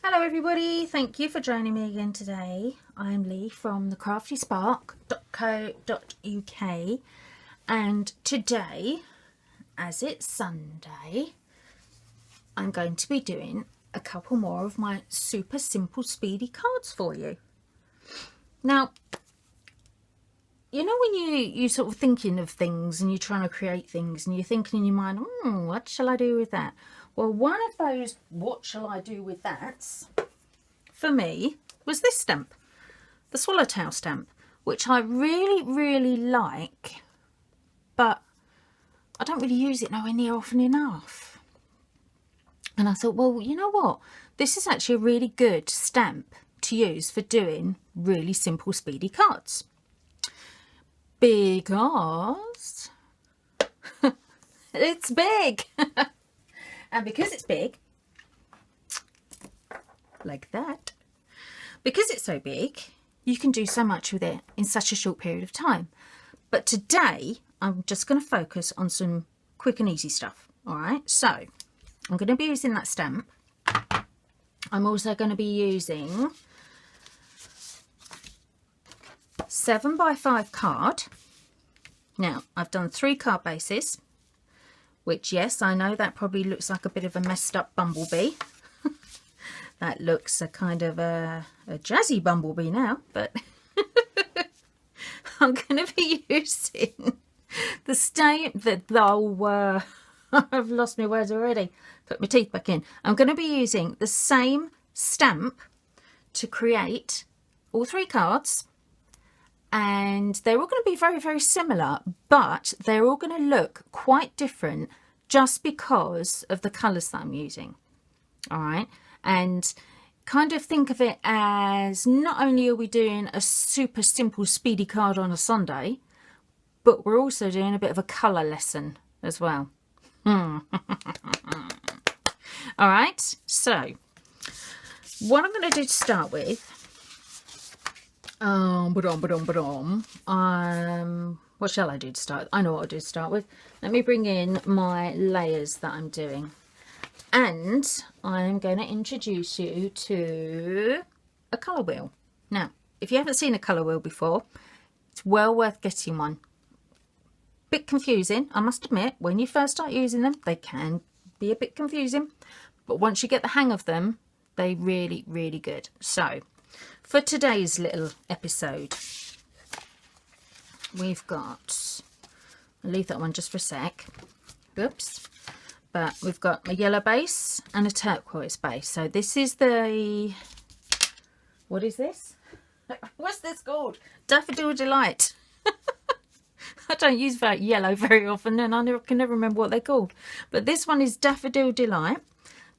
Hello everybody, thank you for joining me again today. I'm Lee from thecraftyspark.co.uk, and today, as it's Sunday, I'm going to be doing a couple more of my super simple Speedy cards for you. Now, you know when you sort of thinking of things and you're trying to create things and you're thinking in your mind, what shall I do with that? Well, one of those what shall I do with that's for me was this stamp, the Swallowtail stamp, which I really like, but I don't really use it nowhere near often enough. And I thought, well, you know what? This is actually a really good stamp to use for doing really simple Speedy cards. Because it's big. And because it's big, like that, because it's so big, you can do so much with it in such a short period of time. But today, I'm just going to focus on some quick and easy stuff. All right, so I'm going to be using that stamp. I'm also going to be using 7x5 card. Now, I've done 3 card bases, which, yes, I know that probably looks like a bit of a messed up bumblebee. That looks a kind of a jazzy bumblebee now, but I'm going to be using the stamp that I've lost my words already. Put my teeth back in. I'm going to be using the same stamp to create all 3 cards. And they're all going to be very similar, but they're all going to look quite different just because of the colours that I'm using. All right, and kind of think of it as not only are we doing a super simple Speedy card on a Sunday, but we're also doing a bit of a colour lesson as well. All right, so what I'm going to do to start with, what shall I do to start? I know what I'll do to start with. Let me bring in my layers that I'm doing. And I'm going to introduce you to a colour wheel. Now, if you haven't seen a colour wheel before, it's well worth getting one. Bit confusing, I must admit. When you first start using them, they can be a bit confusing. But once you get the hang of them, they're really good. So, for today's little episode, we've got, I'll leave that one just for a sec. Oops. But we've got a yellow base and a turquoise base. So this is the, what is this? What's this called? Daffodil Delight. I don't use yellow very often and I can never remember what they're called. But this one is Daffodil Delight.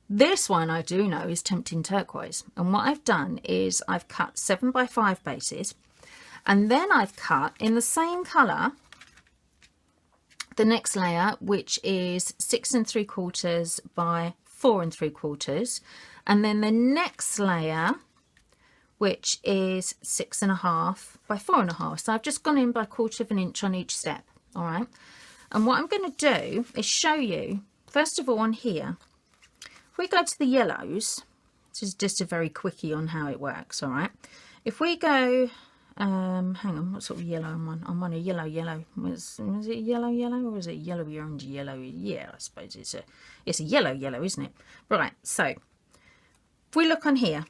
This one I do know is Tempting Turquoise. And what I've done is I've cut 7x5 bases. And then I've cut in the same colour the next layer, which is 6 3/4 by 4 3/4. And then the next layer, which is 6 1/2 by 4 1/2. So I've just gone in by 1/4 of an inch on each step. All right. And what I'm going to do is show you, first of all, on here, if we go to the yellows, this is just a very quickie on how it works, all right? If we go, hang on, what sort of yellow am I on? I'm on a yellow. Was it yellow or is it yellowy orange yellow? Yeah, I suppose it's a yellow, isn't it? Right, so if we look on here,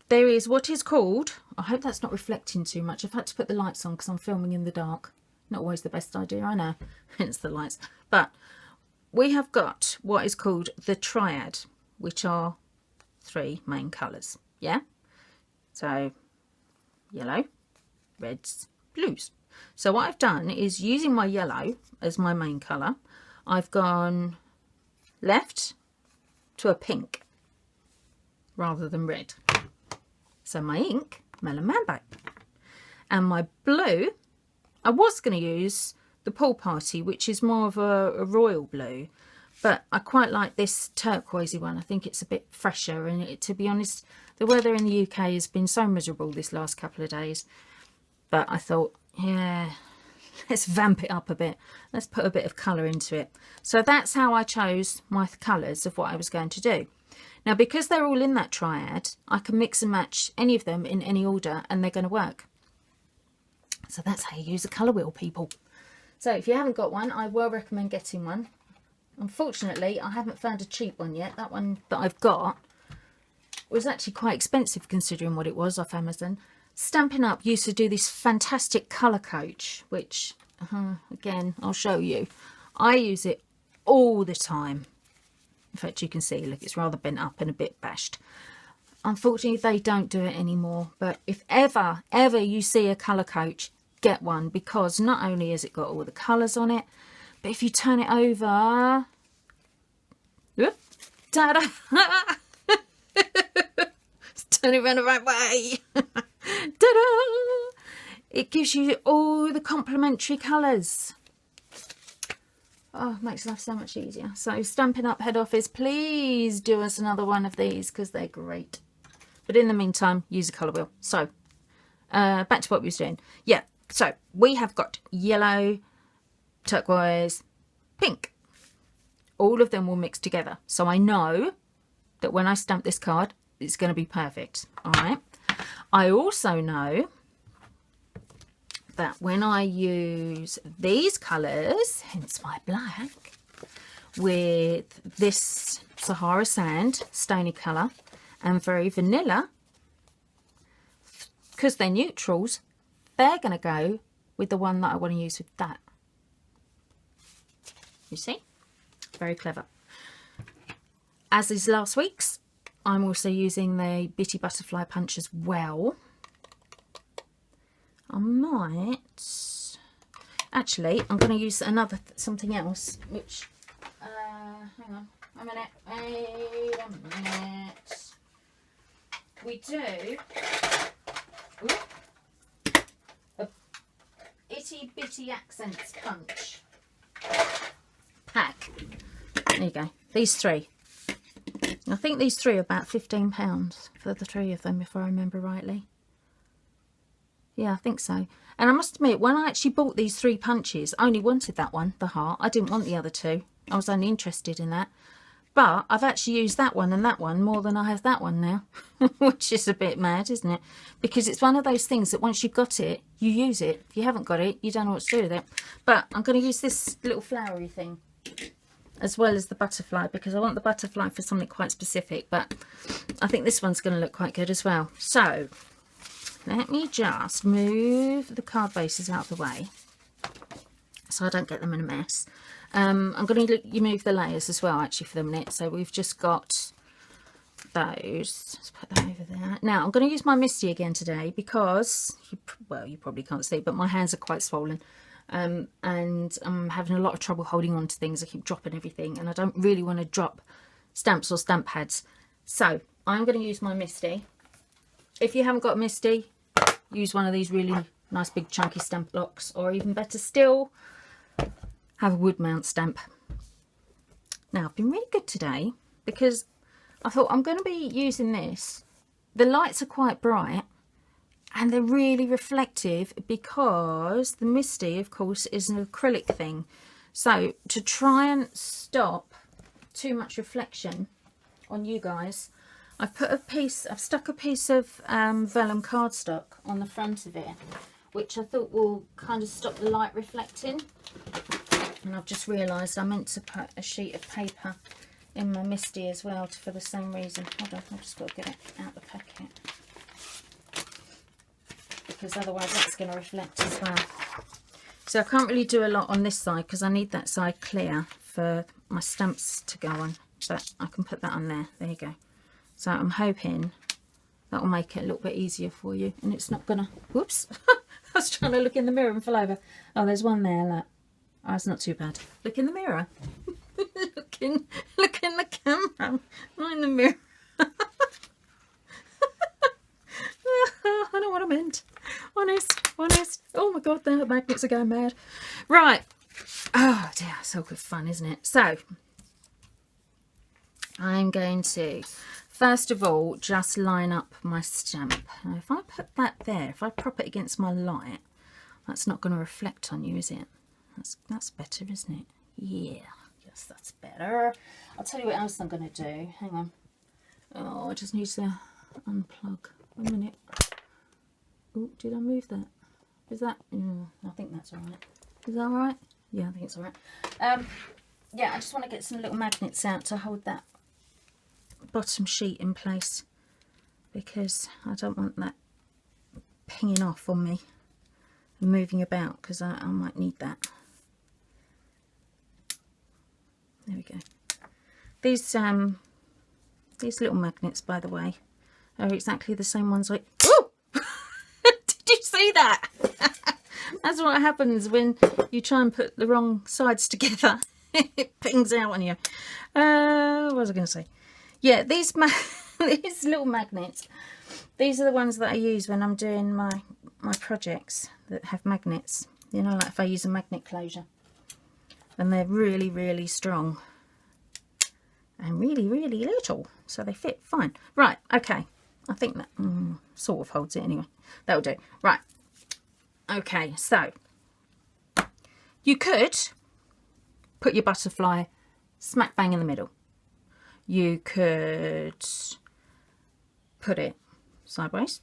there is what is called, I hope that's not reflecting too much. I've had to put the lights on because I'm filming in the dark. Not always the best idea, I know, hence the lights. But we have got what is called the triad, which are 3 main colours, yeah? So, yellow, reds, blues. So what I've done is, using my yellow as my main colour, I've gone left to a pink rather than red. So my ink, Melon Man Bag. And my blue, I was going to use the Pool Party, which is more of a royal blue, but I quite like this turquoisey one. I think it's a bit fresher, and to be honest, the weather in the UK has been so miserable this last couple of days, but I thought, yeah, let's vamp it up a bit. Let's put a bit of colour into it. So that's how I chose my colours of what I was going to do. Now, because they're all in that triad, I can mix and match any of them in any order and they're going to work. So that's how you use a colour wheel, people. So if you haven't got one, I will recommend getting one. Unfortunately, I haven't found a cheap one yet. That one that I've got was actually quite expensive considering what it was off Amazon. Stampin' Up used to do this fantastic colour coach, which, again, I'll show you. I use it all the time. In fact, you can see, look, it's rather bent up and a bit bashed. Unfortunately, they don't do it anymore. But if ever you see a colour coach, get one, because not only has it got all the colours on it, but if you turn it over, whoop, ta-da! Turn it around the right way. Ta-da! It gives you all the complementary colours. Oh, makes life so much easier. So Stampin' Up head office, please do us another one of these because they're great. But in the meantime, use a colour wheel. So back to what we were doing. Yeah, so we have got yellow, turquoise, pink. All of them will mix together. So I know that when I stamp this card, it's going to be perfect. All right. I also know that when I use these colours, hence my black, with this Sahara Sand stony colour and very vanilla, because they're neutrals, they're going to go with the one that I want to use with that. You see? Very clever. As is last week's, I'm also using the Bitty Butterfly Punch as well. I might... Actually, I'm going to use something else, which... hang on a minute. Wait a minute. We do... a Itty Bitty Accents Punch pack. There you go. These three. I think these three are about £15 for the three of them, if I remember rightly. Yeah, I think so. And I must admit, when I actually bought these three punches, I only wanted that one, the heart. I didn't want the other two. I was only interested in that. But I've actually used that one and that one more than I have that one now. Which is a bit mad, isn't it? Because it's one of those things that once you've got it, you use it. If you haven't got it, you don't know what to do with it. But I'm going to use this little flowery thing as well as the butterfly, because I want the butterfly for something quite specific. But I think this one's going to look quite good as well. So let me just move the card bases out of the way so I don't get them in a mess. I'm going to move the layers as well, actually, for the minute. So we've just got those. Let's put that over there. Now, I'm going to use my Misty again today because, well, you probably can't see, but my hands are quite swollen. And I'm having a lot of trouble holding on to things. I keep dropping everything, and I don't really want to drop stamps or stamp pads. So I'm going to use my Misty. If you haven't got Misty, use one of these really nice big chunky stamp blocks, or even better still, have a wood mount stamp. Now, I've been really good today because I thought I'm going to be using this. The lights are quite bright and they're really reflective because the Misty, of course, is an acrylic thing. So to try and stop too much reflection on you guys, I've stuck a piece of vellum cardstock on the front of it, which I thought will kind of stop the light reflecting. And I've just realised I meant to put a sheet of paper in my Misty as well for the same reason. Hold on, I've just got to get it out the packet, because otherwise that's going to reflect as well. So I can't really do a lot on this side because I need that side clear for my stamps to go on, but I can put that on there. There you go. So I'm hoping that will make it a little bit easier for you, and it's not gonna, whoops, I was trying to look in the mirror and fell over. Oh, there's one there, look. Oh, it's not too bad. Look in the mirror. look in the camera, not in the mirror. I know what I meant. Honest. Oh my God, the magnets are going mad. Right. Oh dear, so good fun, isn't it? So I'm going to, first of all, just line up my stamp. Now, if I put that there, if I prop it against my light, that's not going to reflect on you, is it? That's better, isn't it? Yeah, yes, that's better. I'll tell you what else I'm going to do. Hang on. Oh, I just need to unplug. 1 minute. Oh, did I move that? Is that? I think that's all right. Is that all right? Yeah, I think it's all right. Yeah, I just want to get some little magnets out to hold that bottom sheet in place, because I don't want that pinging off on me and moving about, because I might need that. There we go. These little magnets, by the way, are exactly the same ones like... Oh! Did you see that? That's what happens when you try and put the wrong sides together. It pings out on you. What was I going to say? Yeah, these little magnets, these are the ones that I use when I'm doing my projects that have magnets. You know, like if I use a magnet closure. And they're really, really strong. And really, really little. So they fit fine. Right, okay. I think that sort of holds it anyway. That'll do. Right. Okay, so you could put your butterfly smack bang in the middle. You could put it sideways.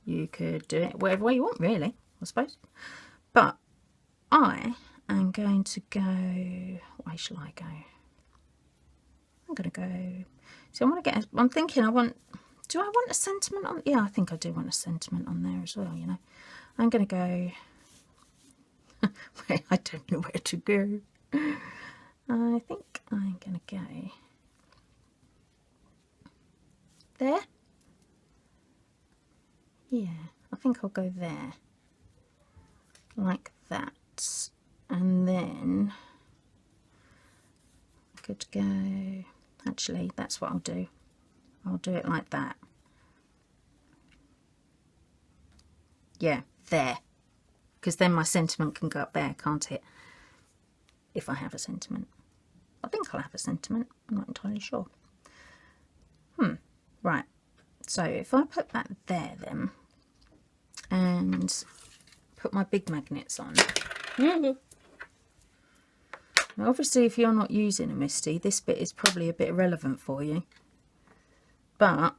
You could do it whatever way you want, really, I suppose. But I am going to go... What way shall I go? I'm going to go... So I want to get... I'm thinking I want... Do I want a sentiment on... Yeah, I think I do want a sentiment on there as well, you know. I'm going to go... I don't know where to go. I think I'm going to go... There? Yeah, I think I'll go there. Like that. And then... I could go... Actually, that's what I'll do. I'll do it like that. Yeah, there. Because then my sentiment can go up there, can't it? If I have a sentiment. I think I'll have a sentiment. I'm not entirely sure. Right. So if I put that there then, and put my big magnets on. Now, obviously, if you're not using a MISTI, this bit is probably a bit irrelevant for you. But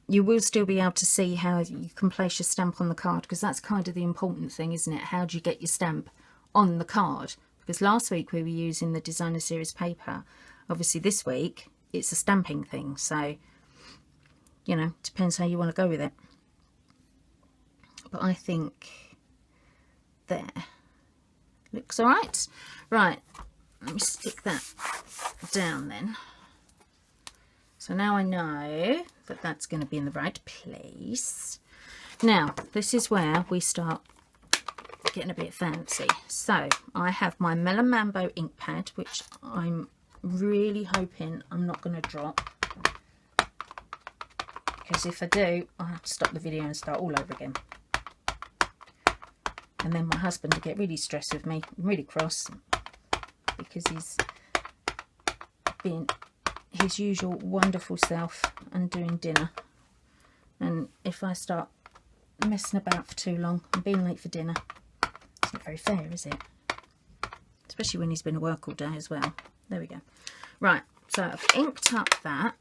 you will still be able to see how you can place your stamp on the card, because that's kind of the important thing, isn't it? How do you get your stamp on the card? Because last week we were using the designer series paper. Obviously this week it's a stamping thing, so you know, depends how you want to go with it. But I think there looks all right. Right, let me stick that down then. So now I know that that's going to be in the right place. Now, this is where we start getting a bit fancy. So, I have my Melon Mambo ink pad, which I'm really hoping I'm not going to drop. Because if I do, I'll have to stop the video and start all over again. And then my husband will get really stressed with me, really cross, because he's being his usual wonderful self and doing dinner. And if I start messing about for too long and being late for dinner, it's not very fair, is it? Especially when he's been at work all day as well. There we go. Right, so I've inked up that.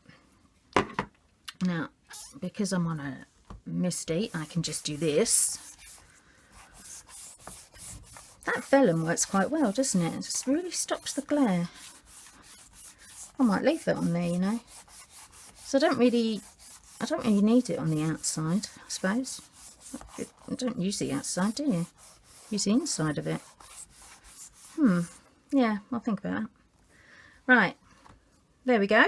Now, because I'm on a MISTI, I can just do this. That vellum works quite well, doesn't it? It just really stops the glare. I might leave that on there, you know. So I don't really need it on the outside, I suppose. You don't use the outside, do you? Use the inside of it. Yeah, I'll think about that. Right, there we go.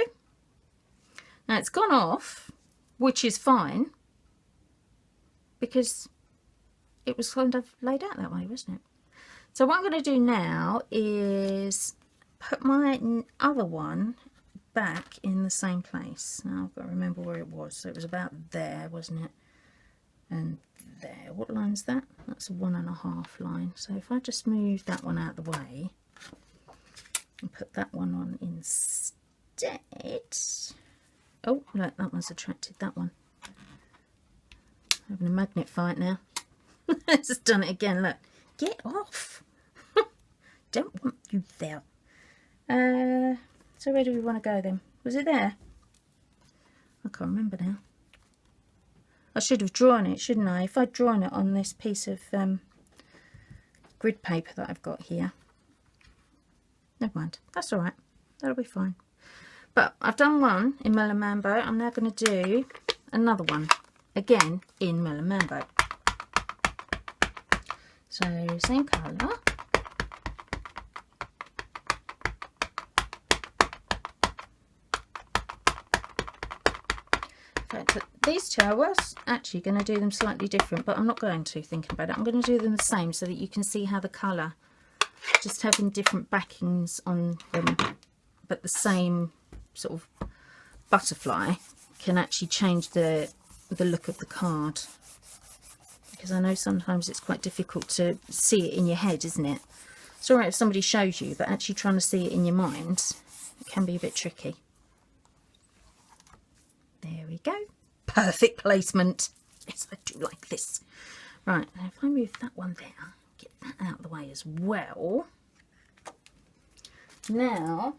Now it's gone off, which is fine, because it was kind of laid out that way, wasn't it? So what I'm going to do now is put my other one back in the same place. Now I've got to remember where it was. So it was about there, wasn't it? And there. What line's that? That's a 1.5 line. So if I just move that one out of the way and put that one on instead. Oh, look, that one's attracted that one. Having a magnet fight now. It's just done it again, look. Get off. Don't want you there. So where do we want to go then? Was it there? I can't remember now. I should have drawn it, shouldn't I? If I'd drawn it on this piece of grid paper that I've got here. Never mind, that's all right. That'll be fine. But I've done one in Melon Mambo. I'm now going to do another one, again in Melon Mambo. So same colour. In fact, these two I was actually going to do them slightly different, but I'm not going to, thinking about it. I'm going to do them the same so that you can see how the colour, just having different backings on them, but the same sort of butterfly, can actually change the look of the card. Because I know sometimes it's quite difficult to see it in your head, isn't it? It's alright if somebody shows you, but actually trying to see it in your mind, it can be a bit tricky. There we go. Perfect placement. Yes, I do like this. Right, now if I move that one there, get that out of the way as well. Now,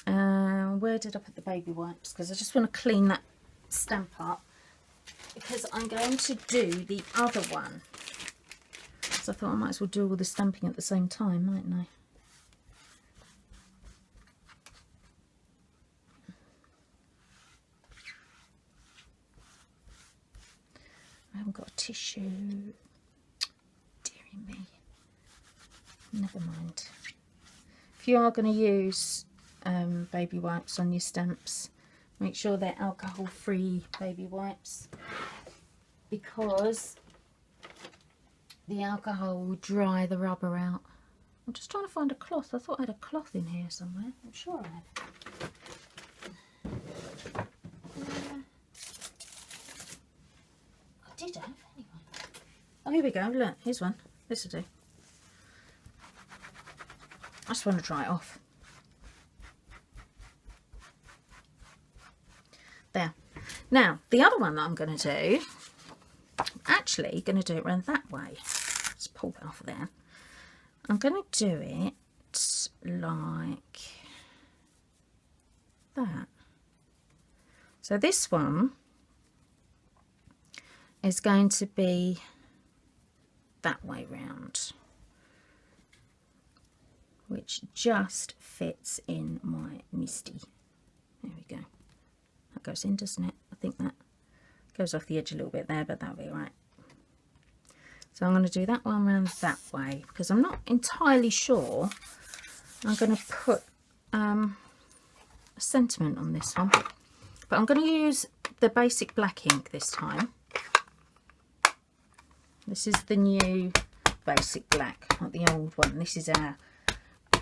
where did I put the baby wipes? Because I just want to clean that stamp up. Because I'm going to do the other one. So I thought I might as well do all the stamping at the same time, mightn't I? I haven't got a tissue. Dearie me. Never mind. If you are going to use baby wipes on your stamps, make sure they're alcohol-free baby wipes, because the alcohol will dry the rubber out. I'm just trying to find a cloth. I thought I had a cloth in here somewhere. I'm sure I had. I did have, anyway. Oh, here we go. Look, here's one. This will do. I just want to dry it off. There. Now, the other one that I'm going to do, I'm actually going to do it around that way. Let's pull that off of there. I'm going to do it like that. So this one is going to be that way round, which just fits in my Misty. There we go. That goes in, doesn't it? I think that goes off the edge a little bit there, but that'll be all right. So I'm going to do that one around that way, because I'm not entirely sure I'm going to put a sentiment on this one. But I'm going to use the basic black ink this time. This is the new basic black, not the old one. This is our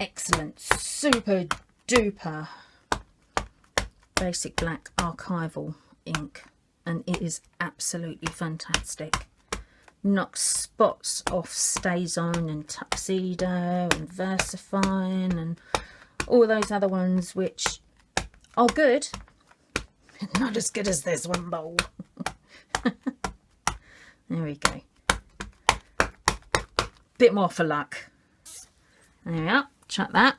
excellent, super duper basic black archival ink, and it is absolutely fantastic. Knocks spots off StazOn and Tuxedo and VersaFine and all those other ones, which are good, not as good as this one though. There we go. Bit more for luck. There we are. Chuck that.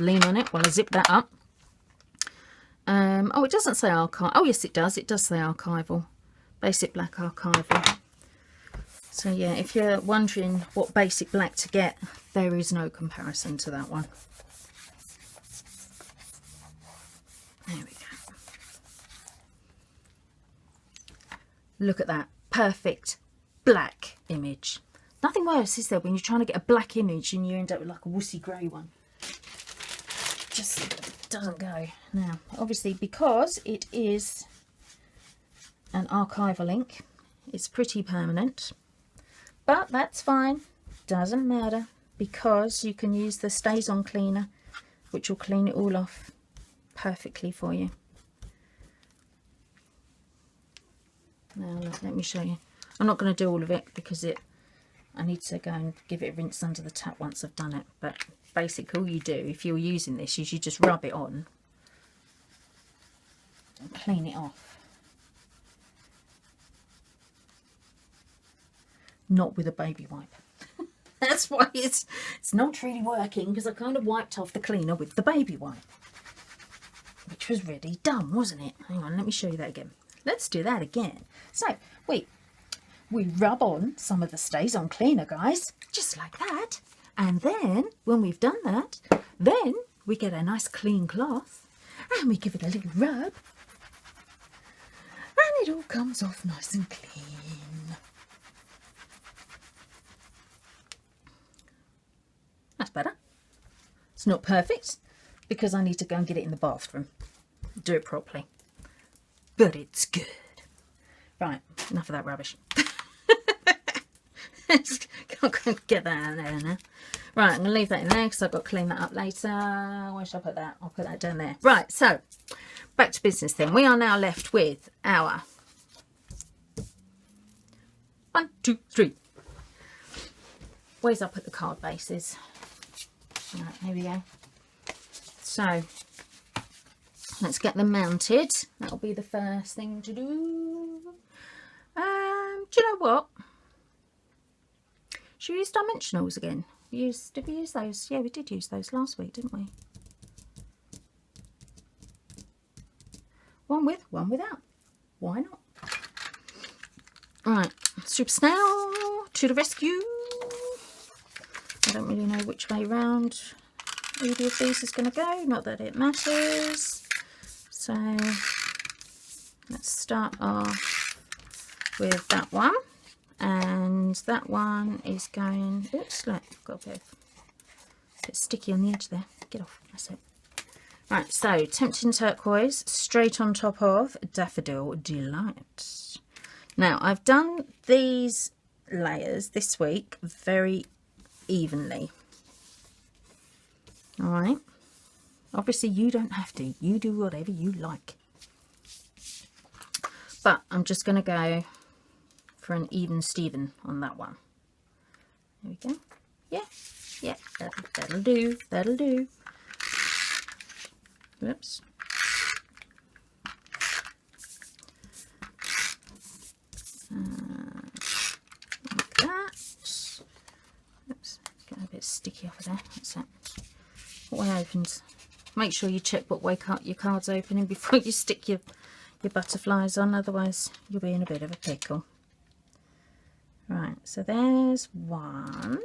Lean on it while I zip that up. Oh, it doesn't say archival. Oh, yes, it does. It does say archival. Basic black archival. So, yeah, if you're wondering what basic black to get, there is no comparison to that one. There we go. Look at that. Perfect black image. Nothing worse, is there, when you're trying to get a black image and you end up with like a wussy grey one. Just doesn't go. Now, obviously, because it is an archival ink, it's pretty permanent. But that's fine. Doesn't matter, because you can use the StazOn cleaner, which will clean it all off perfectly for you. Now, let me show you. I'm not going to do all of it because I need to go and give it a rinse under the tap once I've done it. But basically, all you do if you're using this is you just rub it on and clean it off. Not with a baby wipe. That's why it's not really working, because I kind of wiped off the cleaner with the baby wipe. which was really dumb, wasn't it? Hang on, let me show you that again. Let's do that again. So we rub on some of the StazOn cleaner, guys, just like that. And then when we've done that, then we get a nice clean cloth and we give it a little rub. And it all comes off nice and clean. That's better. It's not perfect because I need to go and get it in the bathroom. Do it properly. But it's good. Right, enough of that rubbish. Can't get that out of there now. Right, I'm going to leave that in there because I've got to clean that up later. Where should I put that? I'll put that down there. Right, so back to business then. We are now left with our 1, 2, 3. Where's I put the card bases? Right, here we go. So let's get them mounted. That'll be the first thing to do. Do you know what? Should we use dimensionals again? Did we use those? Yeah, we did use those last week, didn't we? One with, one without. Why not? Right, Super Snail to the rescue. I don't really know which way round either of these is going to go. Not that it matters. So let's start off with that one. And that one is going, oops, look, I've got a bit sticky on the edge there. Get off, that's it. Right, so Tempting Turquoise straight on top of Daffodil Delight. Now, I've done these layers this week very evenly. All right. Obviously, you don't have to. You do whatever you like. But I'm just going to go for an even Steven on that one. There we go. Yeah, that'll do. That'll do. Whoops. Like that. Oops, getting a bit sticky off of there. That's it. What way opens? Make sure you check what way your card's opening before you stick your butterflies on, otherwise you'll be in a bit of a pickle. Right, so there's one.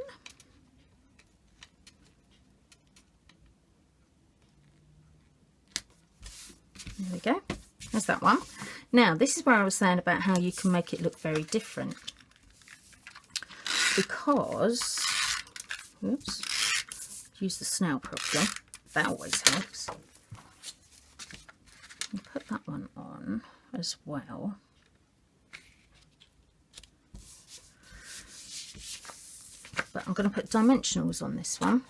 There we go. There's that one. Now, this is where I was saying about how you can make it look very different. Because, whoops, use the snail properly. That always helps. And put that one on as well. But I'm going to put dimensionals on this one.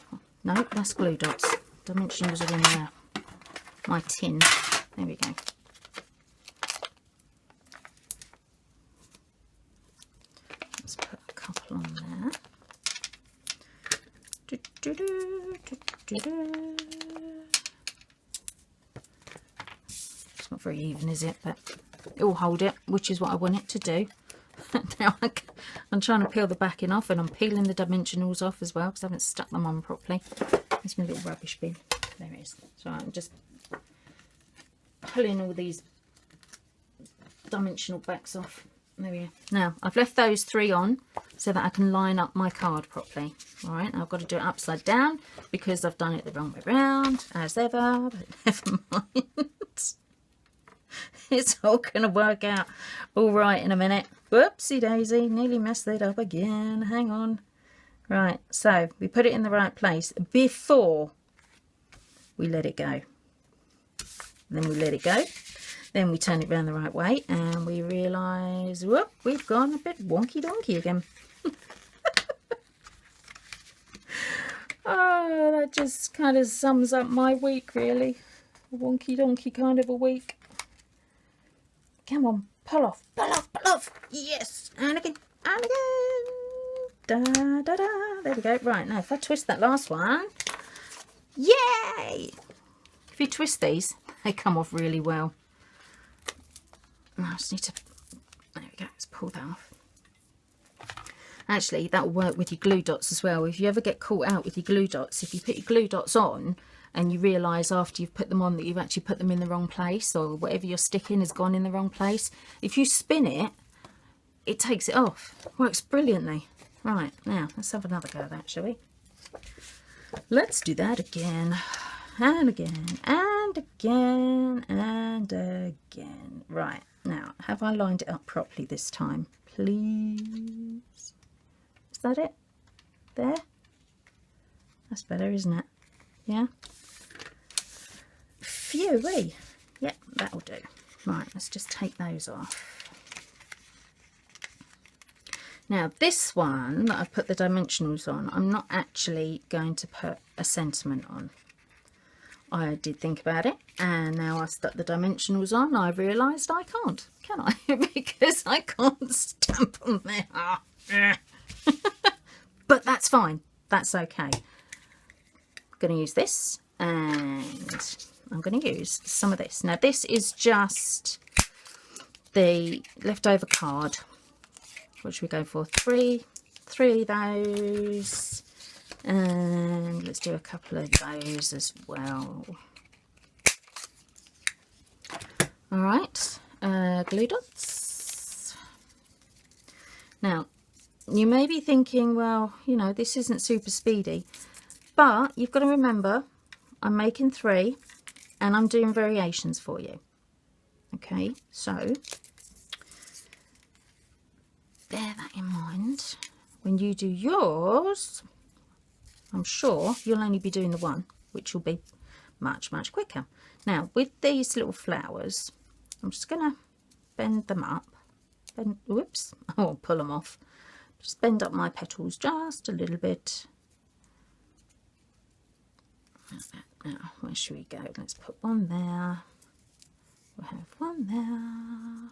No, that's glue dots. Dimensionals are in my tin. There we go. Let's put a couple on there. It's not very even, is it? But it will hold it, which is what I want it to do. Now I'm trying to peel the backing off, and I'm peeling the dimensionals off as well because I haven't stuck them on properly. There's my little rubbish bin. There it is. So I'm just pulling all these dimensional backs off. There we go. Now I've left those 3 on so that I can line up my card properly. Alright, now I've got to do it upside down because I've done it the wrong way round as ever, but never mind. It's all going to work out all right in a minute. Whoopsie daisy, nearly messed it up again. Hang on. Right, so we put it in the right place before we let it go. And then we let it go. Then we turn it around the right way and we realise, whoop, we've gone a bit wonky donkey again. Oh, that just kind of sums up my week, really. A wonky donkey kind of a week. Come on, pull off, pull off, pull off. Yes, and again, and again. Da, da, da. There we go. Right, now if I twist that last one, yay! If you twist these, they come off really well. I just need to, there we go, let's pull that off. Actually, that will work with your glue dots as well. If you ever get caught out with your glue dots, if you put your glue dots on and you realise after you've put them on that you've actually put them in the wrong place, or whatever you're sticking has gone in the wrong place. If you spin it, it takes it off. Works brilliantly. Right, now let's have another go at that, shall we? Let's do that again and again and again and again. Right, now have I lined it up properly this time, please? Is that it? There? That's better, isn't it? Yeah? Phew-wee. Yep, that'll do. Right, let's just take those off. Now this one that I've put the dimensionals on, I'm not actually going to put a sentiment on. I did think about it, and now I've stuck the dimensionals on, I've realised I can't, can I? Because I can't stamp on there. But that's fine, that's okay. I'm going to use this, and I'm going to use some of this. Now this is just the leftover card. What should we go for? Three of those, and let's do a couple of those as well. All right, glue dots. Now you may be thinking, well, you know, this isn't super speedy, but you've got to remember I'm making 3 and I'm doing variations for you. Okay, so bear that in mind when you do yours. I'm sure you'll only be doing the one, which will be much quicker. Now with these little flowers, I'm just gonna bend them up, whoops, I'll pull them off. Just bend up my petals just a little bit. Now where should we go? Let's put one there, we'll have one there.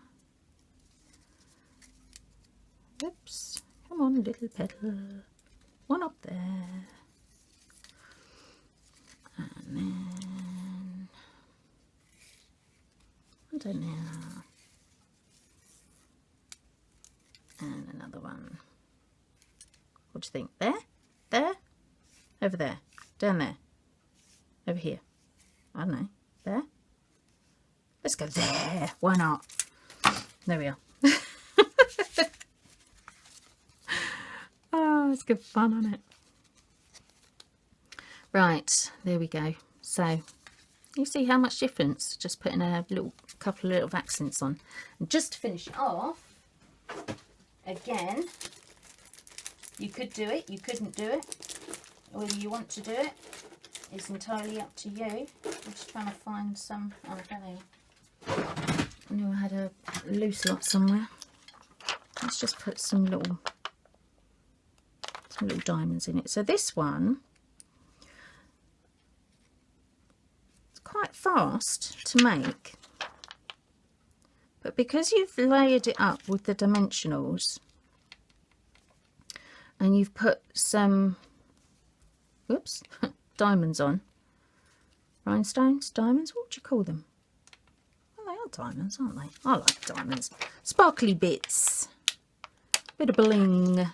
Oops, come on, little petal. One up there. And then one down there. And another one. What do you think? There? There? Over there? Down there? Over here? I don't know. There? Let's go there. Why not? There we are. Oh, it's good fun, isn't it? Right, there we go. So you see how much difference just putting a couple of little accents on. And just to finish it off, again, you could do it, you couldn't do it. Whether you want to do it is entirely up to you. I'm just trying to find some. Oh, there they are. I knew I had a loose lot somewhere. Let's just put some little diamonds in it. So this one, it's quite fast to make, but because you've layered it up with the dimensionals and you've put some, whoops, diamonds on, rhinestones, diamonds, what do you call them? Well, they are diamonds, aren't they? I like diamonds. Sparkly bits, bit of bling.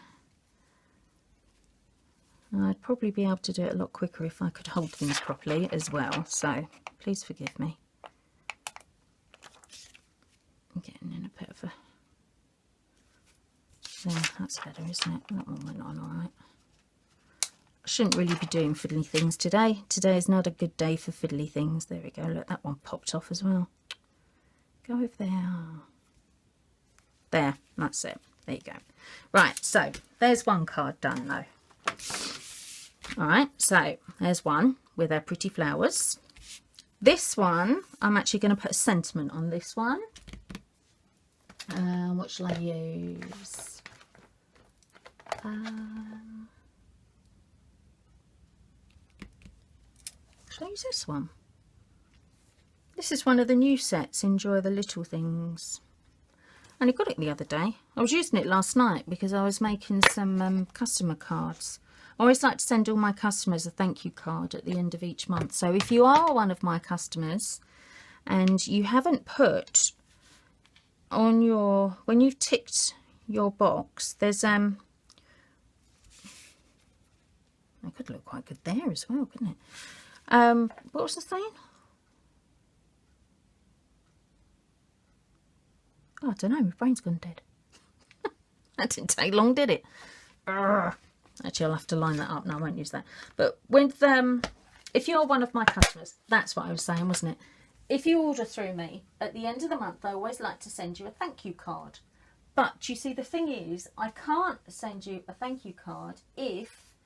I'd probably be able to do it a lot quicker if I could hold things properly as well, so please forgive me. I'm getting in a bit of a... There, that's better, isn't it? That one went on all right. I shouldn't really be doing fiddly things today. Today is not a good day for fiddly things. There we go. Look, that one popped off as well. Go over there. There, that's it. There you go. Right, so there's one card done though. Alright, so there's one with our pretty flowers. This one, I'm actually going to put a sentiment on this one. What shall I use? Shall I use this one? This is one of the new sets, Enjoy the Little Things. I only got it the other day. I was using it last night because I was making some customer cards. I always like to send all my customers a thank you card at the end of each month. So if you are one of my customers and you haven't put on your, when you've ticked your box, there's that could look quite good there as well, couldn't it? What was I saying? Oh, I don't know, my brain's gone dead. That didn't take long, did it? Urgh. Actually, I'll have to line that up. No, I won't use that. But with if you're one of my customers, that's what I was saying, wasn't it? If you order through me, at the end of the month, I always like to send you a thank you card. But you see, the thing is, I can't send you a thank you card if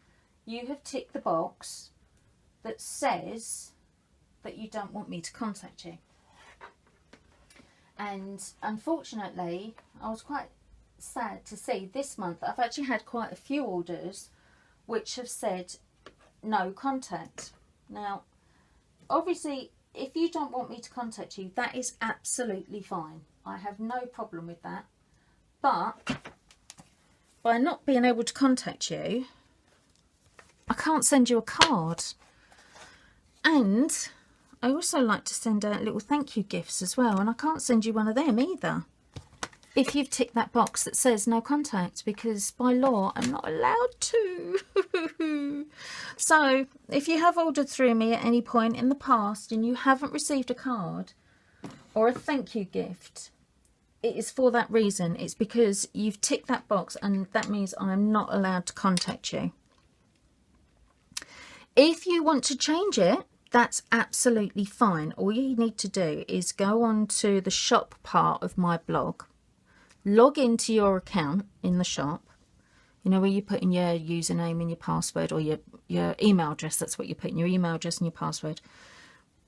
you have ticked the box that says that you don't want me to contact you. And unfortunately, I was quite sad to see this month I've actually had quite a few orders which have said no contact. Now, obviously, if you don't want me to contact you, that is absolutely fine. I have no problem with that. But by not being able to contact you, I can't send you a card. And I also like to send out little thank you gifts as well, and I can't send you one of them either if you've ticked that box that says no contact, because by law I'm not allowed to. So if you have ordered through me at any point in the past and you haven't received a card or a thank you gift, it is for that reason. It's because you've ticked that box, and that means I'm not allowed to contact you. If you want to change it, that's absolutely fine. All you need to do is go on to the shop part of my blog, log into your account in the shop, you know, where you put in your username and your password, or your email address. That's what you put in, your email address and your password.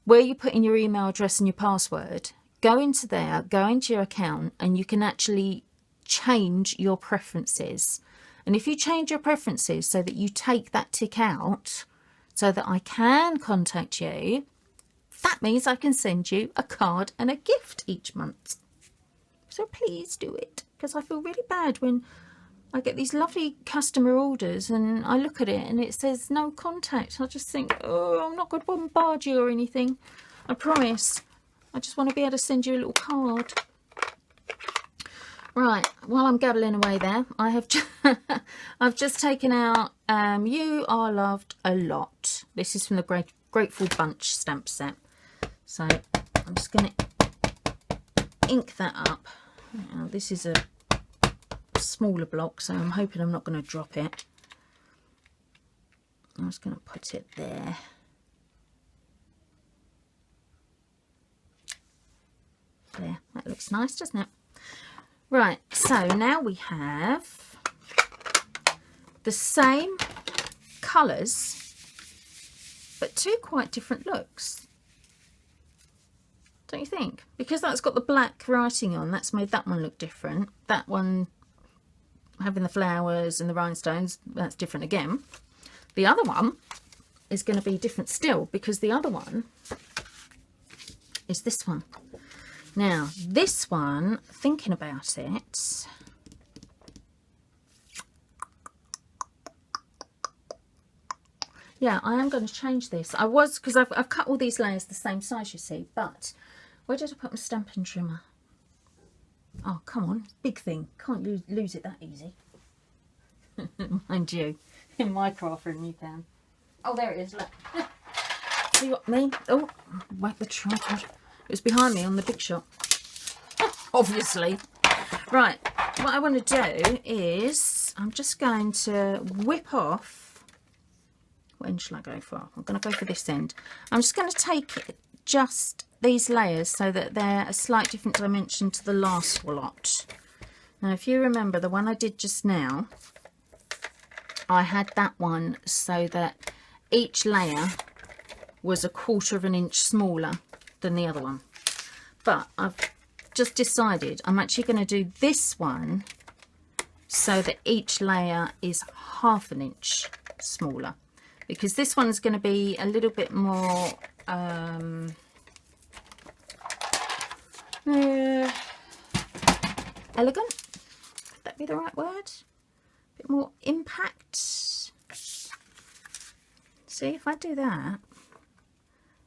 Where you put in your email address and your password, go into there, go into your account, and you can actually change your preferences. And if you change your preferences so that you take that tick out so that I can contact you, that means I can send you a card and a gift each month. So please do it, because I feel really bad when I get these lovely customer orders and I look at it and it says no contact. I just think, oh, I'm not going to bombard you or anything. I promise. I just want to be able to send you a little card. Right, while I'm gabbling away there, I have I've just taken out You Are Loved a Lot. This is from the Grateful Bunch stamp set. So I'm just going to ink that up. Now, this is a smaller block, so I'm hoping I'm not going to drop it. I'm just going to put it there. There, that looks nice, doesn't it? Right, so now we have the same colours, but two quite different looks. Don't you think? Because that's got the black writing on, that's made that one look different. That one having the flowers and the rhinestones, that's different again. The other one is going to be different still, because the other one is this one. Now, this one, thinking about it, yeah, I am going to change this. I was, because I've cut all these layers the same size, you see, but where did I put my stamping trimmer? Oh, come on, big thing. Can't lose it that easy. Mind you, in my craft room you can. Oh, there it is, look. See what I mean? Oh, whack the tripod. It was behind me on the big shot. Obviously. Right, what I want to do is, I'm just going to whip off, what end shall I go for? I'm going to go for this end. I'm just going to take just these layers so that they're a slight different dimension to the last lot. Now, if you remember the one I did just now, I had that one so that each layer was 1/4 of an inch smaller than the other one. But I've just decided I'm actually going to do this one so that each layer is 1/2 an inch smaller, because this one's going to be a little bit more elegant. Would that be the right word? A bit more impact. See, if I do that,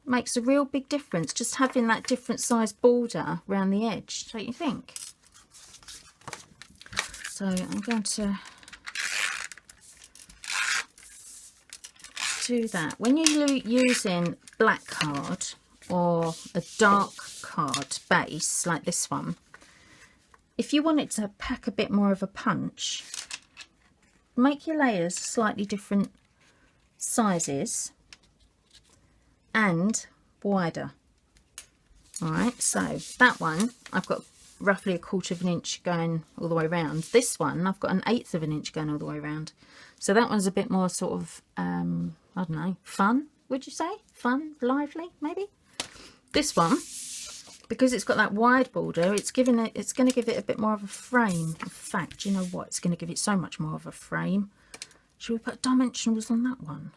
it makes a real big difference, just having that different size border around the edge, don't you think? So I'm going to do that. When you're using black card or a dark card base like this one, if you want it to pack a bit more of a punch, make your layers slightly different sizes and wider. Alright, so that one I've got roughly 1/4 of an inch going all the way around. This one I've got 1/8 of an inch going all the way around. So that one's a bit more sort of, I don't know, fun, would you say? Fun, lively, maybe? This one, because it's got that wide border, it's going to give it a bit more of a frame. In fact, you know what? It's going to give it so much more of a frame. Should we put dimensionals on that one?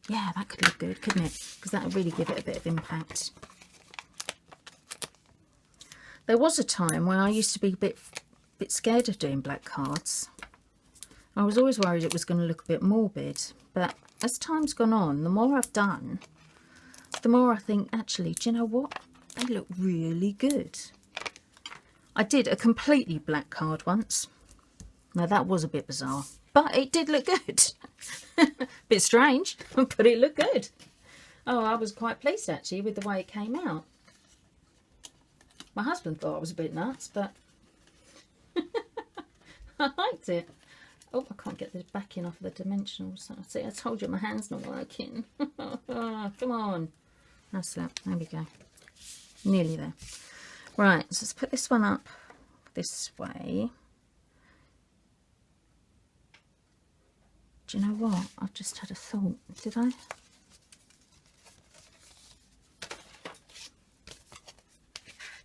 Yeah, that could look good, couldn't it? Because that would really give it a bit of impact. There was a time when I used to be a bit scared of doing black cards. I was always worried it was going to look a bit morbid. But as time's gone on, the more I've done, the more I think, actually, do you know what? They look really good. I did a completely black card once. Now that was a bit bizarre, but it did look good. Bit strange, but it looked good. Oh, I was quite pleased actually with the way it came out. My husband thought I was a bit nuts, but I liked it. Oh, I can't get the backing off of the dimensionals. See, I told you my hand's not working. Come on. That's that. There we go. Nearly there. Right, so let's put this one up this way. Do you know what? I've just had a thought. Did I?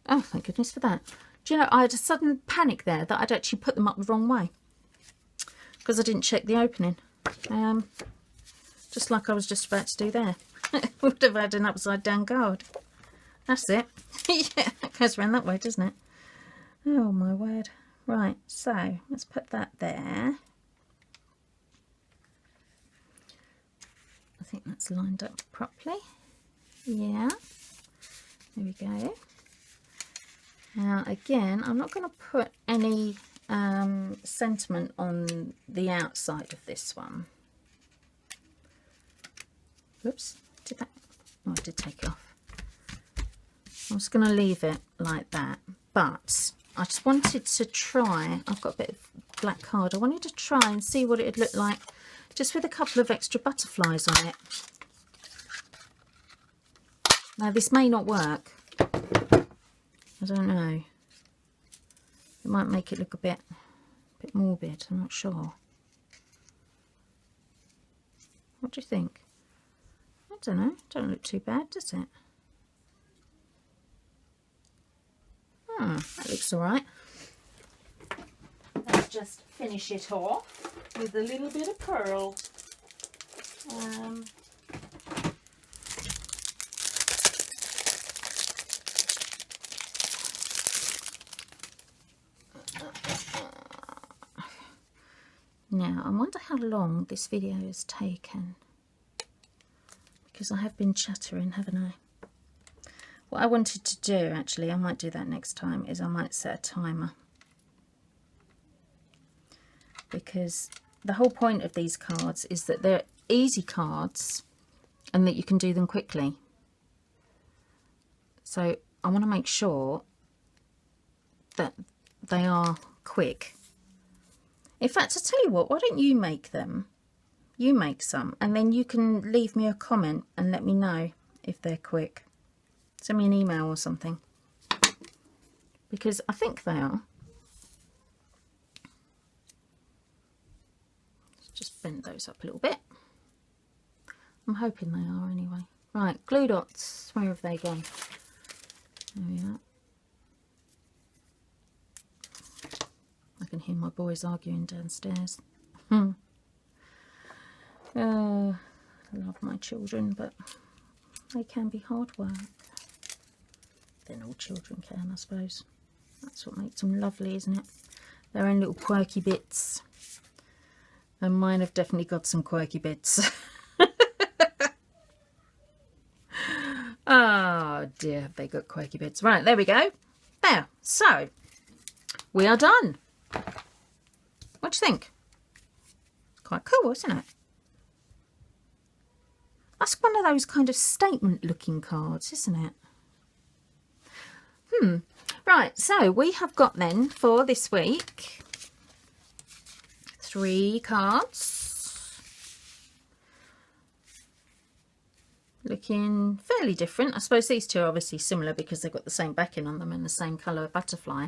Oh, thank goodness for that. Do you know, I had a sudden panic there that I'd actually put them up the wrong way. Because I didn't check the opening. Just like I was just about to do there. Would have had an upside down card. That's it. Yeah, that goes around that way, doesn't it? Oh my word. Right, so let's put that there. I think that's lined up properly. Yeah. There we go. Now again, I'm not going to put any sentiment on the outside of this one. Whoops, did that? Oh, I did take it off. I'm just going to leave it like that, but I just wanted to try, I've got a bit of black card, I wanted to try and see what it would look like just with a couple of extra butterflies on it. Now this may not work, I don't know, it might make it look a bit morbid, I'm not sure. What do you think? I don't know, don't look too bad, does it? That looks alright. Let's just finish it off with a little bit of pearl. Now, I wonder how long this video has taken, because I have been chattering, haven't I? What I wanted to do, actually, I might do that next time, is I might set a timer. Because the whole point of these cards is that they're easy cards and that you can do them quickly. So I want to make sure that they are quick. In fact, I tell you what, why don't you make them? You make some, and then you can leave me a comment and let me know if they're quick. Send me an email or something, because I think they are. Let's just bend those up a little bit. I'm hoping they are anyway. Right, glue dots, where have they gone? There we are. I can hear my boys arguing downstairs. Oh, I love my children, but they can be hard work. Then all children can, I suppose. That's what makes them lovely, isn't it? Their own little quirky bits. And mine have definitely got some quirky bits. Oh dear, have they got quirky bits. Right, there we go. There. So, we are done. What do you think? Quite cool, isn't it? That's one of those kind of statement looking cards, isn't it? Right, so we have got then for this week 3 cards. Looking fairly different. I suppose these two are obviously similar because they've got the same backing on them and the same colour butterfly.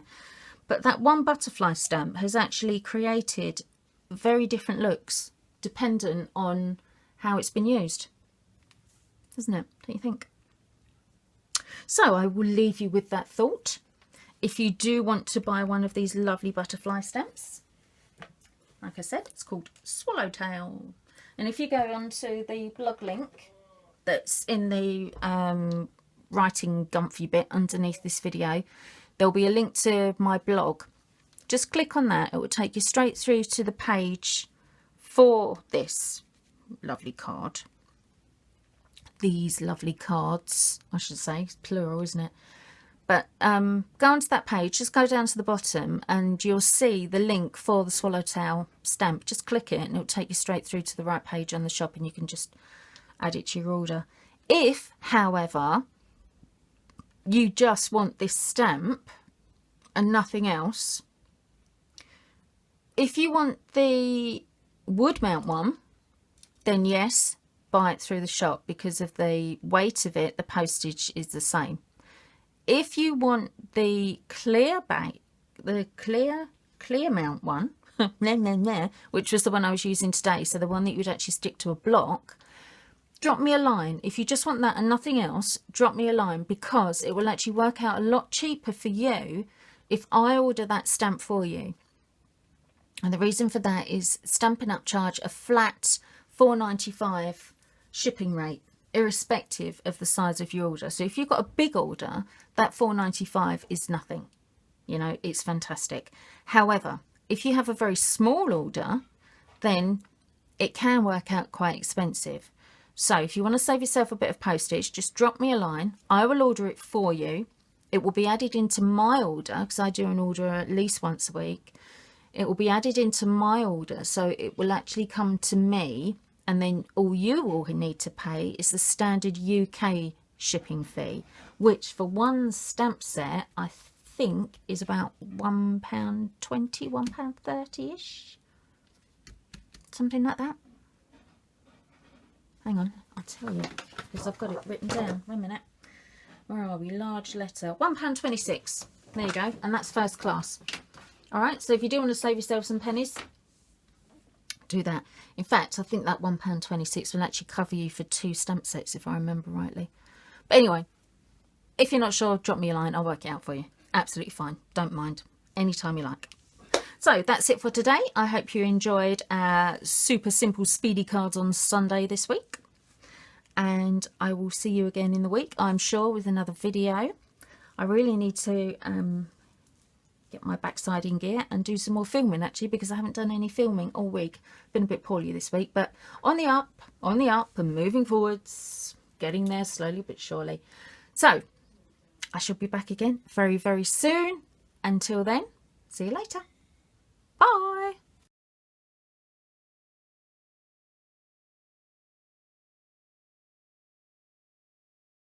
But that one butterfly stamp has actually created very different looks dependent on how it's been used. Isn't it? Don't you think? So I will leave you with that thought. If you do want to buy one of these lovely butterfly stamps, like I said, it's called Swallowtail. And if you go onto the blog link that's in the writing gumphy bit underneath this video, there'll be a link to my blog. Just click on that. It will take you straight through to the page for this lovely card. These lovely cards, I should say, it's plural, isn't it? But go onto that page, just go down to the bottom and you'll see the link for the Swallowtail stamp. Just click it and it'll take you straight through to the right page on the shop and you can just add it to your order. If, however, you just want this stamp and nothing else, if you want the wood mount one, then yes, buy it through the shop because of the weight of it. The postage is the same. If you want the clear mount one, which was the one I was using today, so the one that you would actually stick to a block, drop me a line. If you just want that and nothing else, drop me a line, because it will actually work out a lot cheaper for you if I order that stamp for you. And the reason for that is Stampin' Up charge a flat $4.95 shipping rate, irrespective of the size of your order. So if you've got a big order, that $4.95 is nothing. You know, it's fantastic. However, if you have a very small order, then it can work out quite expensive. So if you want to save yourself a bit of postage, just drop me a line. I will order it for you. It will be added into my order, because I do an order at least once a week. It will be added into my order, so it will actually come to me, and then all you will need to pay is the standard UK shipping fee, which for one stamp set I think is about £1.20, £1.30ish, something like that. Hang on, I'll tell you, because I've got it written down. Wait a minute. Where are we? Large letter. £1.26. There you go. And that's first class. All right. So if you do want to save yourself some pennies, do that. In fact, I think that £1.26 will actually cover you for 2 stamp sets, if I remember rightly. But anyway, if you're not sure, drop me a line. I'll work it out for you. Absolutely fine. Don't mind. Anytime you like. So that's it for today. I hope you enjoyed our super simple Speedy cards on Sunday this week. And I will see you again in the week, I'm sure, with another video. I really need to get my backside in gear and do some more filming, actually, because I haven't done any filming all week. Been a bit poorly this week, but on the up and moving forwards, getting there slowly but surely. So I shall be back again very, very soon. Until then, see you later. Bye.